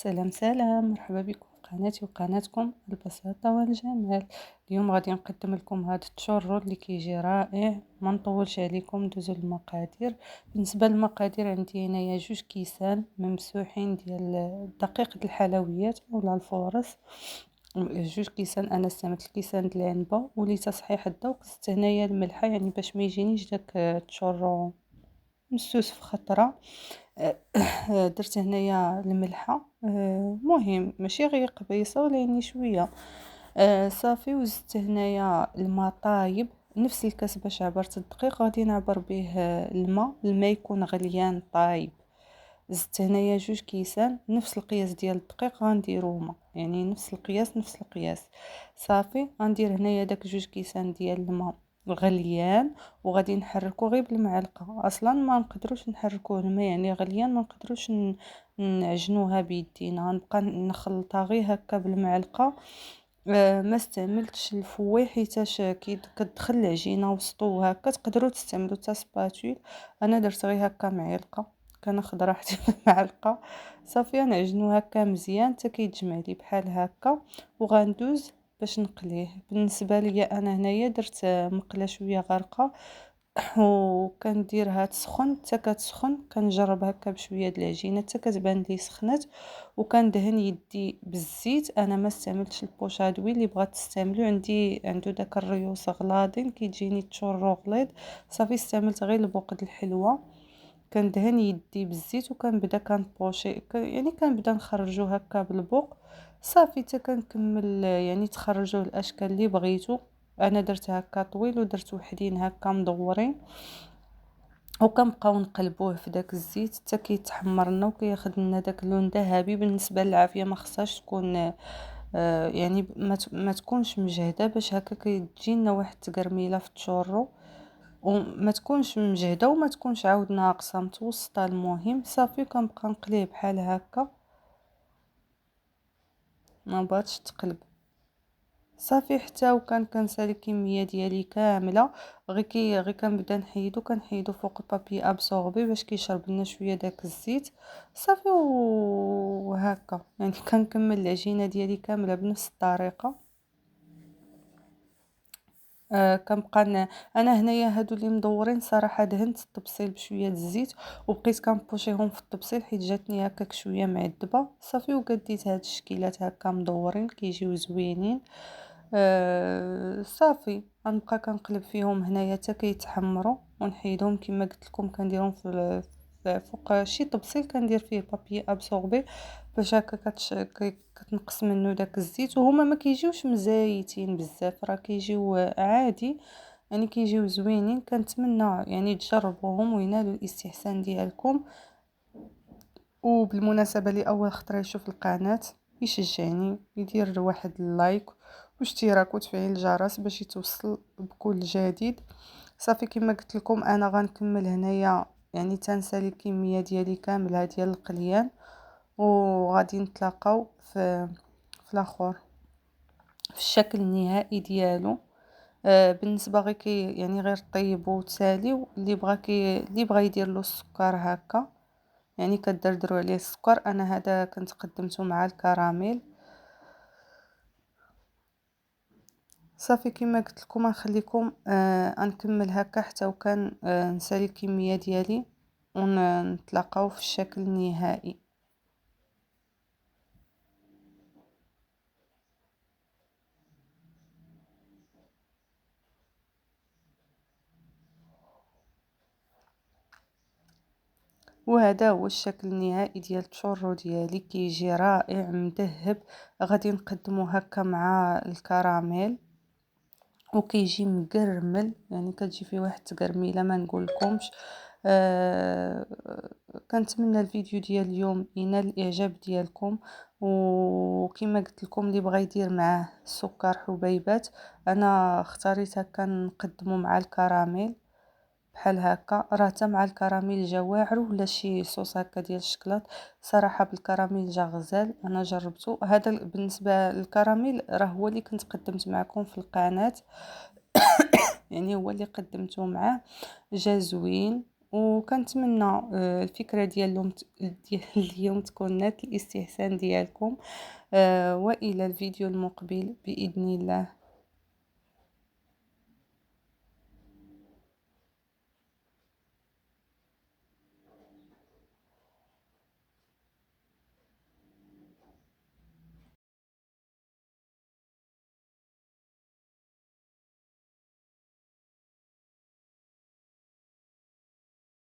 سلام سلام، مرحبا بكم في قناتي وقناتكم البساطة والجمال. اليوم غادي نقدم لكم هذا التشورو اللي كيجي رائع. ما نطولش عليكم، ندوزو للمقادير. بالنسبة للمقادير عندي هنايا 2 كيسان ممسوحين ديال دقيق الحلويات ولا الفورص. 2 كيسان، انا استعملت الكيسان د العنبة، ولتصحيح الذوق زدت هنايا الملحة، يعني باش ما يجينيش داك التشورو مسوس في خطرة. درت هنايا الملحة، مهم ماشي غير قبيصة ولا يعني شوية. صافي، وزدت هنايا الماء طايب نفس الكاس باش عبرت الدقيق، غادي نعبر به الماء يكون غليان طايب. زدت هنايا 2 كيسان نفس القياس ديال الدقيق غنديروهما، يعني نفس القياس. صافي، غندير هنايا داك 2 كيسان ديال الماء غليان، وغادي نحركو غير بالمعلقه. اصلا ما نقدروش نحركوه، الماء يعني غليان ما نقدروش نعجنوها بيدينا، غنبقى نخلطها غير هكا بالمعلقه. ما استعملتش الفوي حيتاش كي كتدخل العجينه وسطو هكا. تقدروا تستعملوا حتى سباتول، انا درت غير هكا معلقه، كناخذ راحتي بالمعلقه. صافي، نعجنو هكا مزيان حتى كيتجمع لي بحال هكا، وغندوز باش نقليه. بالنسبه ليا انا هنايا درت مقله شويه غارقه، وكنديرها تسخن. حتى كتسخن كنجرب هكا بشويه د العجينه حتى كتبان لي سخنت، وكندهن يدي بالزيت. انا ما استعملتش البوشادوي، اللي بغات تستعملو عنده داك الريوس غلاضين كيجيني تشورو غليظ. صافي، استعملت غير البوق د الحلوه. كندهن يدي بالزيت وكنبدا كنبوشي يعني كنبدا نخرجو هكا بالبوق. صافي، حتى كنكمل يعني تخرجوه الاشكال اللي بغيتو. انا درت هكا طويل ودرت وحدين هكا مدورين، وكنبقاو نقلبوه في داك الزيت حتى كيتحمر لنا وكياخذ لنا داك اللون ذهبي. بالنسبه للعافيه ما خصهاش تكون يعني ما تكونش مجهده، باش هكا كتجي لنا واحد التقرميله في التشورو، وما تكونش مجهده وما تكونش عاود ناقصه، متوسطه المهم. صافي، كنبقى نقليه بحال هكا، ما بغاتش تقلب. صافي، حتى وكان كنسالي الكميه ديالي كامله، غير كنبدا كنحيدو فوق البابي ابسوربي باش كيشرب لنا شويه داك الزيت. صافي، وهكا يعني كنكمل العجينه ديالي كامله بنفس الطريقه. كنبقى انا هنايا هادو اللي مدورين صراحه دهنت الطبسيل بشويه د الزيت، وبقيت كنبوشيهم في الطبسيل حيت جاتني هكاك شويه معذبه. صافي، وقديت هاد الشكيلات هكا مدورين كيجيو زوينين. صافي، غنبقى كنقلب فيهم هنايا حتى كيتحمروا، ونحيدهم كما قلت لكم. كنديرهم فوق شي طبسيل، كندير فيه بابي ابسوربي باش هكا كتنقص منه داك الزيت. وهما ما كيجيوش مزايتين بزاف، راه كيجيو عادي، يعني كيجيو زوينين. كنتمنى يعني تجربوهم وينالوا الاستحسان ديالكم. وبالمناسبه اللي اول خطره يشوف القناه يشجعني يدير واحد اللايك واشتراك وتفعيل الجرس باش يتوصل بكل جديد. صافي، كما قلت لكم انا غنكمل هنايا، يعني تنسالي الكميه ديالي كامله ديال القليان، وغادي نتلاقاو في الاخر في الشكل النهائي ديالو. بالنسبه غير يعني غير طيبوا وتساليو. اللي بغى يدير له السكر هكا، يعني كدردروا عليه السكر. انا هذا كنت قدمته مع الكراميل. صافي، كما قلت لكم نخليكم نكمل هكا حتى وكان نسالي الكميه ديالي، ونتلاقاو في الشكل النهائي. وهذا هو الشكل النهائي ديال التشورو ديالي، كيجي رائع مذهب. غادي نقدمو هكا مع الكراميل، وكيجي مقرمل، يعني كتجي فيه واحد التقرميله ما نقولكمش. آه كنتمنى الفيديو ديال اليوم ينال الاعجاب ديالكم. وكما قلت لكم اللي بغى يدير معاه سكر حبيبات، انا اختاريت هكا نقدمه مع الكراميل بحال هكا. راه حتى مع الكراميل جا واعر، ولا شي صوص هكا ديال الشكلاط. صراحه بالكراميل جا غزال، انا جربته. هذا بالنسبه للكراميل راه هو اللي كنت قدمت معكم في القناه، يعني هو اللي قدمته معاه، جا زوين. وكنتمنى الفكرة ديال اليوم تكون نالت الاستحسان ديالكم، وإلى الفيديو المقبل بإذن الله.